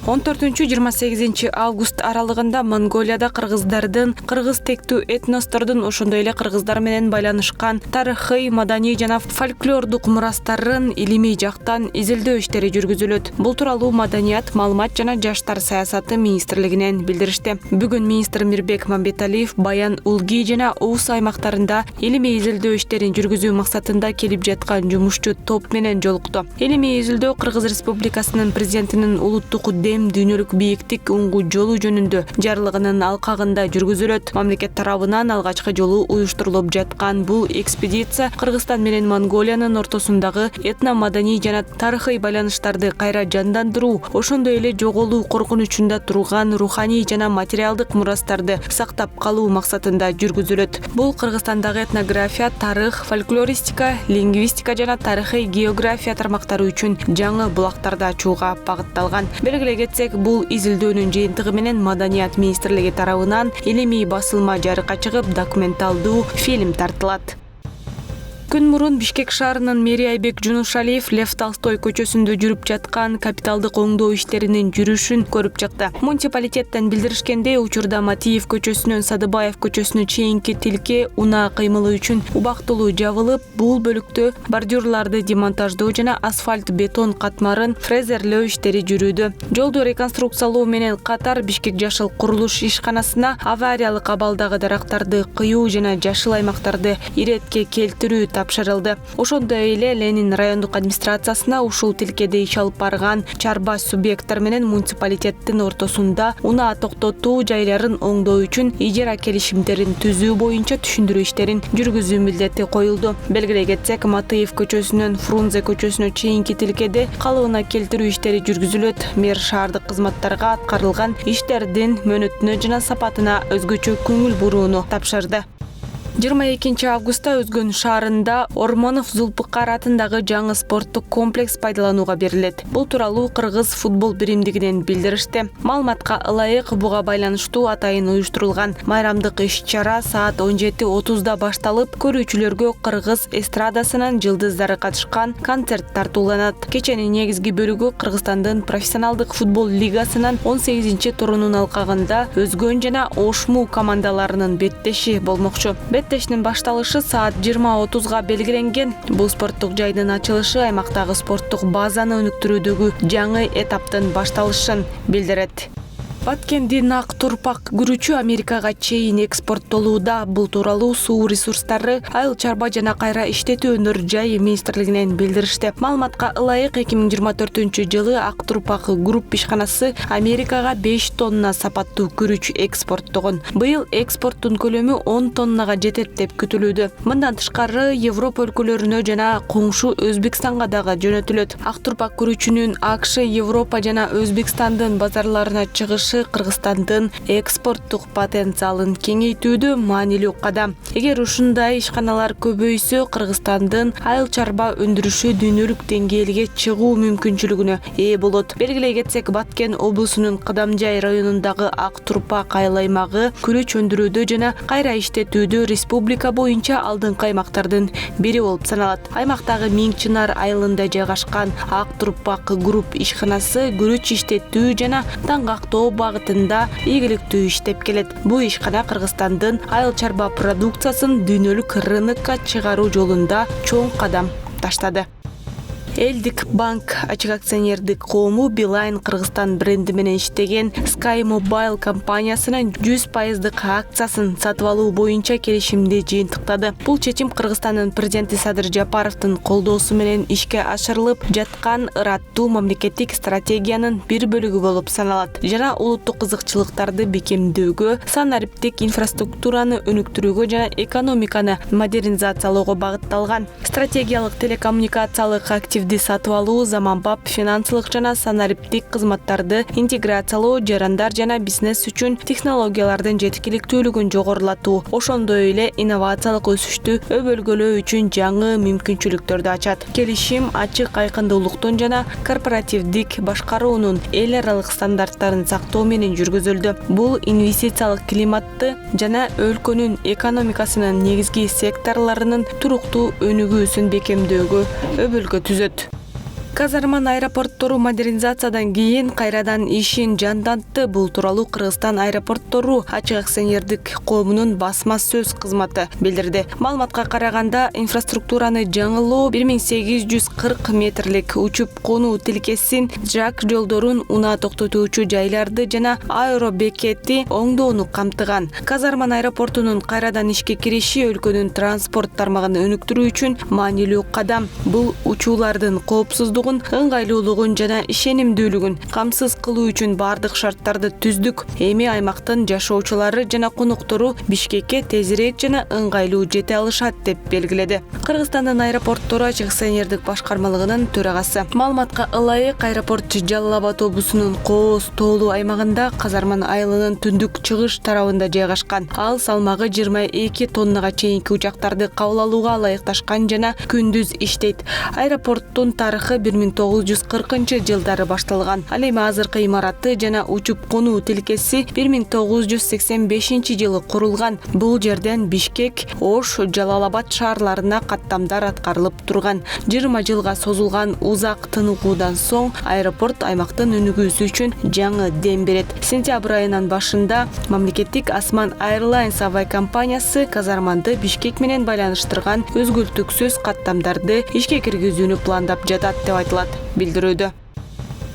14-28 август аралыгында Монголияда кыргыздардын, кыргыз тектүү этностордун, ошондой эле кыргыздар менен байланышкан тарыхый, маданий жана фольклордук мурастарын илимий жактан изилдөө иштери жүргүзүлөт. Бул тууралуу Маданият, маалымат жана жаштар саясаты министрлигинен билдиришти. Бүгүн министр Мирбек Мамбеталиев Баян-Улги жана Уус аймактарында илимий изилдөө иштерин жүргүзүү максатында келип жаткан жумушчу топ менен жолукту. Илимий изилдөө Кыргыз Республикасынын президентинин улуттук дем дүйнөлүк бийиктик уңгу жолу жөнүндө жарлыгынын алкагында жүргүзүлөт. Мамлекет тарабынан алгачкы жолу уюштурулуп жаткан бул экспедиция Кыргызстан менен Монголиянын ортосундагы этно-маданий жана тарыхый байланыштарды кайра жандандыруу, ошондой эле жоголуу коркунучунда турган руханий жана материалдык мурастарды сактап калуу максатында жүргүзүлөт. Бул Кыргызстандагы этнография, тарых, фольклористика, лингвистика жана тарыхый география тармактары үчүн жаңы булактарды ачууга багытталган. Белгилей кетсек, бул изилдөөнүн жыйынтыгы менен Маданият министрлиги тарабынан илимий басылма жарыкка чыгып, документалдуу фильм тартылат. Күн мурун Бишкек шаарынын мэри Айбек Жунушалиев Лев Толстой көчөсүндө жүрүп жаткан капиталдык оңдоо иштеринин жүрүшүн көрүп чыкты. Муниципалитеттен билдиришкендей, учурда Матиев көчөсүнөн Садыбаев көчөсүнө чейинки тилке унаа кыймылы үчүн убактылуу жабылып, бул бөлүктө бордюрларды демонтаждоо жана асфальт бетон катмарын фрезерлөө иштери жүрүүдө. Жолду реконструкциялоо менен катар Бишкек жашыл курулуш ишканасына авариялык абалдагы дарактарды кыюу жана жашыл аймактарды иретке келтирүү тапшырылды. Ошондой эле Ленин райондук администрациясына ушул тилкеде иш алып барган чарба субъекттер менен муниципалитеттин ортосунда унаа токтотуу жайларын оңдоо үчүн ижара келишимдерин түзүү боюнча түшүндүрүү иштерин жүргүзүү милдети коюлду. Белгилей кетсек, Матыев көчөсүнөн Фрунзе көчөсүнө чейинки тилкеде калыбына келтирүү иштери жүргүзүлөт. Мэр шаардык кызматтарга аткарылган иштердин мөөнөтүнө жана сапатына өзгөчө көңүл бурууну тапшырды. 22 августта Өзгөн шаарында Ормонов Зулпукар атындагы жаңы спорттук комплекс пайдаланууга берилет. Бул тууралуу Кыргыз футбол биримдигинен билдиришти. Маалыматка ылайык, буга байланыштуу атайын уюштурулган майрамдык иш-чара саат 17:30 башталып, көрүүчүлөргө Кыргыз эстрадасынын жылдыздары катышкан концерт тартууланат. Кеченин негизги бөлүгү Кыргызстандын профессионалдык футбол лигасынын 18-турунун алкагында Өзгөн жана Ошму командаларынын беттеши болмокчу. Беттештин башталышы саат 20:30 белгиленген. Бул спорттук жайдын ачылышы аймактагы спорттук базаны өнүктүрүүдөгү жаңы этаптын башталышын билдирет. Баткендин ак турпак күрүчү Америкага чейин экспорттолууда. Бул тууралуу суу ресурстары, айыл чарба жана кайра иштетүүнөр жайы министрлигинен билдиришти. Маалыматка ылайык, 2024-жылы ак турпак групп ишканасы Америкага 5 тонна сапаттуу күрүч экспорттогон. Быйыл экспорттун көлөмү 10 тоннага жетет деп күтүлүүдө. Мындан тышкары Европа өлкөлөрүнө жана коңшу Өзбекстанга дагы жөнөтүлөт. Ак турпак күрүчүнүн АКШ, Европа жана Өзбекстандын базарларына чыгышы Кыргызстандын экспорттук потенциалын кеңейтүүдө маанилүү кадам. Эгер ушундай ишканалар көбөйсө, Кыргызстандын айыл чарба өндүрүшү дүйнөлүк деңгээлге чыгуу мүмкүнчүлүгүнө ээ болот. Белгилей кетсек, Баткен облусунун Кадамжай районундагы ак турпак айыл аймагы күрүч өндүрүүдө жана кайра иштетүүдө республика боюнча алдыңкы аймактардын бири болуп саналат. Аймактагы Миң Чынар айылында жайгашкан ак турпак групп ишканасы күрүч иштетүү жана таңгактоо багытында ийгиликтүү иштеп келет. Бул ишкана Кыргызстандын айыл чарба продукциясын дүйнөлүк рынокко чыгаруу жолунда чоң кадам таштады. Элдик банк ачык акционердик коому Билайн Кыргызстан бренди менен иштеген Sky Mobile компаниясынын 100% акциясын сатып алуу боюнча келишимди жыйынтыктады. Бул чечим Кыргызстандын президенти Садыр Жапаровдун колдоосу менен ишке ашырылып жаткан ыраттуу мамлекеттик стратегиянын бир бөлүгү болуп саналат жана улуттук кызыкчылыктарды бекемдөөгө, санариптик инфраструктураны өнүктүрүүгө жана экономиканы модернизациялоого багытталган. Стратегиялык телекоммуникациялык активди сатып алуу, заманбап финансылык жана санариптик кызматтарды интеграциялоо, жарандар жана бизнес үчүн технологиялардын жеткиликтүүлүгүн жогорулатуу, ошондой эле инновациялык өсүштү өбөлгөлөө үчүн жаңы мүмкүнчүлүктөрдү ачат. Келишим ачык айкындуулуктун жана корпоративдик башкаруунун эл аралык стандарттарын сактоо менен жүргүзүлдү. Бул инвестициялык климатты жана өлкөнүн экономикасынын негизги секторлорунун туруктуу өнүгүүсүн бекемдөөгө өбөлгө түзөт. Казарман аэропорттору модернизациядан кийин кайрадан ишин жандантты. Бул тууралуу Кыргызстан аэропорттору ачык акционердик коомунун басма сөз кызматы билдирди. Маалыматка караганда, инфраструктураны жаңылоо 1840 метрлик учуп конуу тилкесин, жак жолдорун, унаа токтотуучу жайларды жана аэробекетти оңдоону камтыган. Казарман аэропортунун кайрадан ишке кириши өлкөнүн транспорт тармагын өнүктүрүү үчүн маанилүү кадам. Бул учуулардын коопсуздугун, ыңгайлуулугун жана ишенимдүүлүгүн камсыз кылуу үчүн бардык шарттарды түздүк. Эми аймактын жашоочулары жана коноктору Бишкекке тезирээк жана ыңгайлуу жете алышат деп белгиледи. Кыргызстандын аэропорттору ачык акционердик башкармалыгынын төрагасы. Маалыматка ылайык, аэропорт Жалал Абад облусунун Кооз тоолуу аймагында Казарман айылынын түндүк чыгыш тарабында жайгашкан. Ал салмагы 22 тоннага чейинки учактарды кабыл алууга ылайыкташкан жана күндүз иштейт. Аэропорттун тарыхы 1940 жылдары башталган. Ал эми азыркы имараты жана учуп конуу тилкеси 1985 жылы курулган. Бул жерден Бишкек, Ош, Жалал Абад шаарларына каттамдар аткарылып турган. 20 жылга созулган узак тыныгуудан соң аэропорт аймактын өнүгүүсү үчүн жаңы дем берет. Сентябрь айынын башында мамлекеттик Осман Airlines авай компаниясы Казарманды Бишкек менен байланыштырган өзгөлтүксүз каттамдарды ишке киргизүүнү пландап жатат деп айтылат билдирүүдө.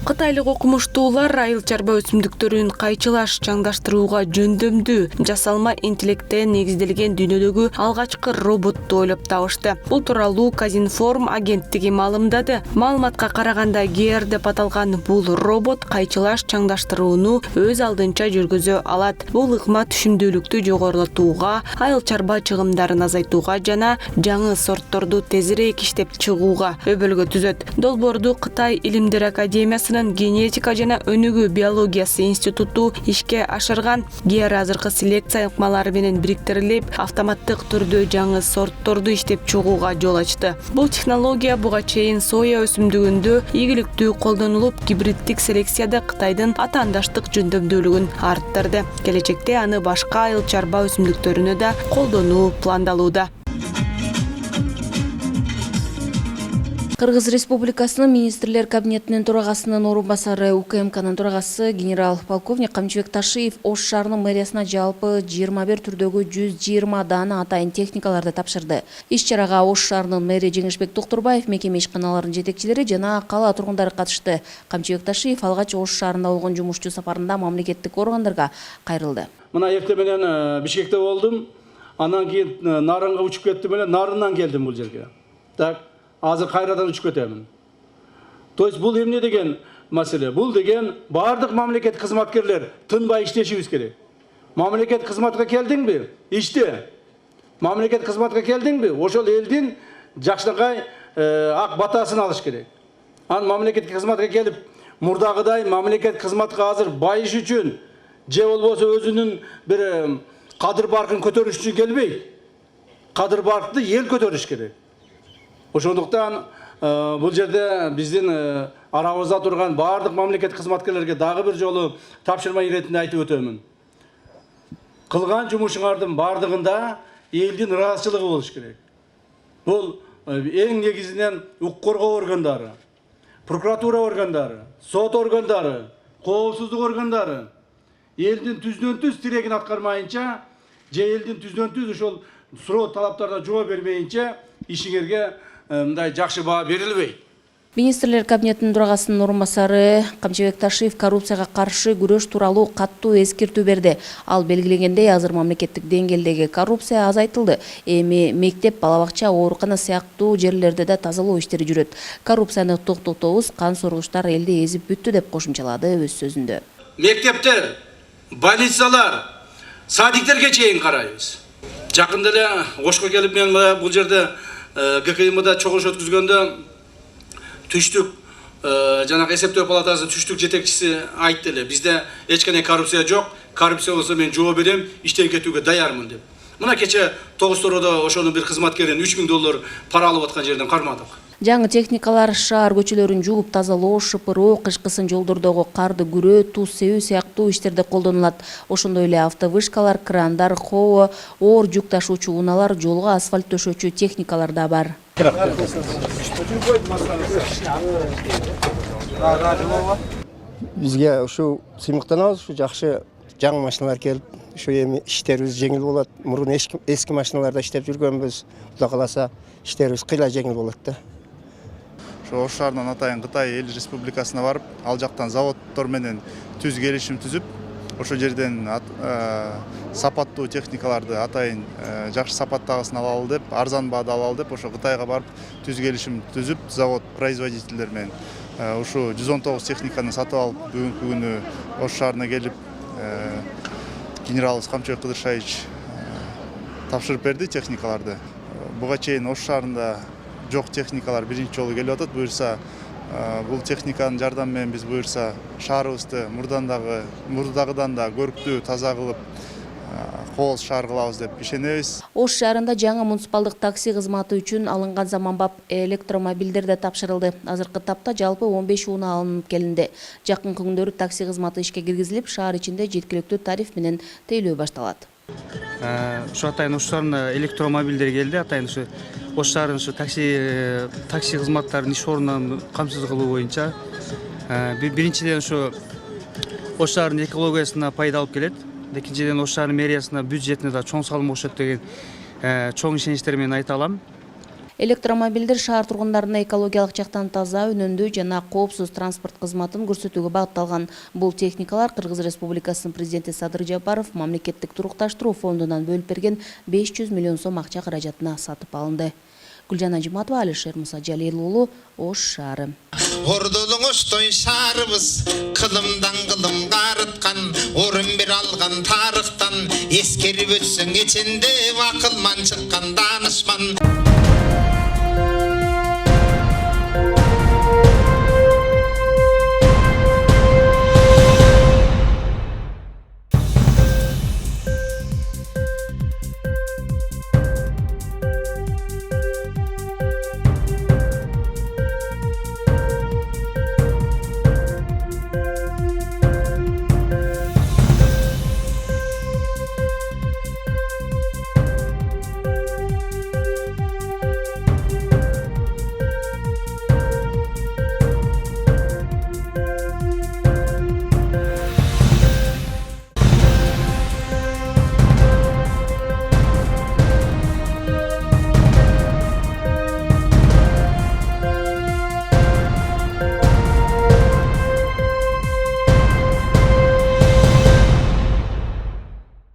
Кытайлык окумуштуулар айыл чарба өсүмдүктөрүн кайчылаш, чаңдаштырууга жөндөмдүү жасалма интеллектте негизделген дүйнөдөгү алгачкы роботту ойлоп табышты. Бул тууралуу Казинформ агенттиги маалымдады. Маалыматка караганда, Гер деп аталган бул робот кайчылаш чаңдаштырууну өз алдынча жүргүзө алат. Бул ыкма түшүмдүүлүктү жогорулатууга, айыл чарба чыгымдарын азайтууга жана жаңы сортторду тезирээк иштеп чыгууга өбөлгө түзөт. Долбоорду Кытай Илимдер академиясы генетика жана өнүгүү биологиясы институту ишке ашырган. Гер азыркы селекция ыкмалары менен бириктирилип, автоматтык түрдө жаңы сортторду иштеп чыгууга жол ачты. Бул технология буга чейин соя өсүмдүгүндө ийгиликтүү колдонулуп, гибриддик селекцияда Кытайдын атаандаштык жөндөмдүүлүгүн арттырды. Келечекте аны башка айыл чарба өсүмдүктөрүнө да колдонуу пландалууда. Кыргыз Республикасынын министрлер кабинетинин төрагасынын орун басары, УКМКнын төрагасы генерал-полковник Камчыбек Ташиев Ош шаарынын мэриясына жалпы 21 түрдөгү 120 дана атайын техникаларды тапшырды. Иш-чарага Ош шаарынын мэри Жеңишбек Токтурбаев, мекеме ишканаларынын жетекчилери жана кала тургундары катышты. Камчыбек Ташиев алгач Ош шаарында болгон жумушчу сапарында мамлекеттик органдарга кайрылды. Мына эртең менен Бишкекте болдум. Андан кийин Нарынга учуп кеттим эле, Нарындан келдим бул жерге. Так, азыр кайрадан учуп кетемин. То есть бул эмне деген маселе? Бул деген бардык мамлекет кызматкерлер тынбай иштешибиз керек. Мамлекет кызматка келдиңби? Иште. Мамлекет кызматка келдиңби? Ошол элдин жакшынакай ак батасын алыш керек. Ан мамлекет кызматка келип, мурдагыдай мамлекет кызматка азыр байыш үчүн, же болбосо өзүнүн бир кадыр баркын көтөрүш үчүн келбейт. Кадыр баркты эл көтөрүш керек. Ошондуктан бул жерде биздин арабызда турган бардык мамлекет кызматкерлерге дагы бир жолу тапшырма иретинде айтып өтөмүн. Кылган жумушуңардын бардыгында элдин ыраазычылыгы болуш керек. Бул эң негизинен укук коргоо органдары, прокуратура органдары, сот органдары, коопсуздук органдары элдин түздөн түз тилегин аткармайынча, же элдин түздөн түз ошол суроо талаптарына жооп бермейинче ишиңерге мындай жакшы баа берилбейт. Министрлер кабинетинин төрагасынын орун басары Камчыбек Ташиев коррупцияга каршы күрөш тууралуу каттуу эскертүү берди. Ал белгилегендей, азыр мамлекеттик деңгээлдеги коррупция азайтылды. Эми мектеп, балабакча, оорукана сыяктуу жерлерде да тазалоо иштери жүрөт. Коррупцияны токтотобуз, кан соргучтар элди эзип бүттү деп кошумчалады өз сөзүндө. Мектептер, больницалар, садиктерге чейин карайбыз. Жакында эле Ошко келип мен бул жерде ГКМда чогулуш өткүзгөндө түштүк жанагы эсептөө палатасынын түштүк жетекчиси айтты эле, бизде эч кандай коррупция жок, коррупция болсо мен жооп берем, иштен кетүүгө даярмын деп. Мына кече Тогуз-Тородо ошонун бир кызматкерин $3000 пара алып аткан жерден кармадык. Жаңы техникалар шаар көчөлөрүн жууп тазалоо, шыпыроо, кышкысын жолдордогу карды күрөө, туз себүү сыяктуу иштерде колдонулат. Ошондой эле автовышкалар, крандар, оор жүк ташуучу унаалар, жолго асфальт төшөөчү техникалар да бар. Бизге ушу сыймыктанабыз, ушу жакшы жаңы машиналар келип, ушу эми иштерибиз жеңил болот. Мурун эски машиналарда иштеп жүргөнбүз. Кудай кааласа иштерибиз кыйла жеңил болот да. Ош шаарынан атайын Кытай эл республикасына барып, ал жактан заводдор менен түз келишим түзүп, ошол жерден сапаттуу техникаларды атайын жакшы сапаттагысын алалы деп, арзан баада алалы деп, ошо Кытайга барып түз келишим түзүп, завод производительдер менен ушу 119 техниканы сатып алып, бүгүнкү күнү Ош шаарына келип, генералыбыз Камчыбек Кыдыршаевич тапшырып берди техникаларды. Буга чейин Ош шаарында жок техникалар биринчи жолу келип атат. Буюрса, бул техниканын жардамы менен биз буюрса шаарыбызды мурдагыдан да көрктүү, таза кылып, кооз шаар кылабыз деп ишенебиз. Ош шаарында жаңы муниципалдык такси кызматы үчүн алынган заманбап электромобилдер да тапшырылды. Азыркы тапта жалпы 15 унаа алынып келинди. Жакын күндөрү такси кызматы ишке киргизилип, шаар ичинде жеткиликтүү тариф менен тейлөө башталат. Ушу атайын Ош шаарына электромобилдер келди. Атайын ушу Ош шаарынын ушу такси кызматтарын иш орундан камсыз кылуу боюнча биринчиден ушу Ош шаарынын экологиясына пайда алып келет. Экинчиден Ош шаарынын мэриясына, бюджетине да чоң салым кошот деген чоң ишеничтер менен айта алам. Электромобилдер шаар тургундарына экологиялык жактан таза, үнөмдүү жана коопсуз транспорт кызматын көрсөтүүгө багытталган. Бул техникалар Кыргыз Республикасынын президенти Садыр Жапаров мамлекеттик турукташтыруу фондунан бөлүп берген 500 миллион сом акча каражатына сатып алынды. Гүлжан Ажиматова, Алишер Мусажалил уулу, Ош шаары. Ордолуңуштой шаарыбыз кылымдан кылымга арыткан, орун бир алган тарыхтан эскерип өтсөң эчинде акыл манчык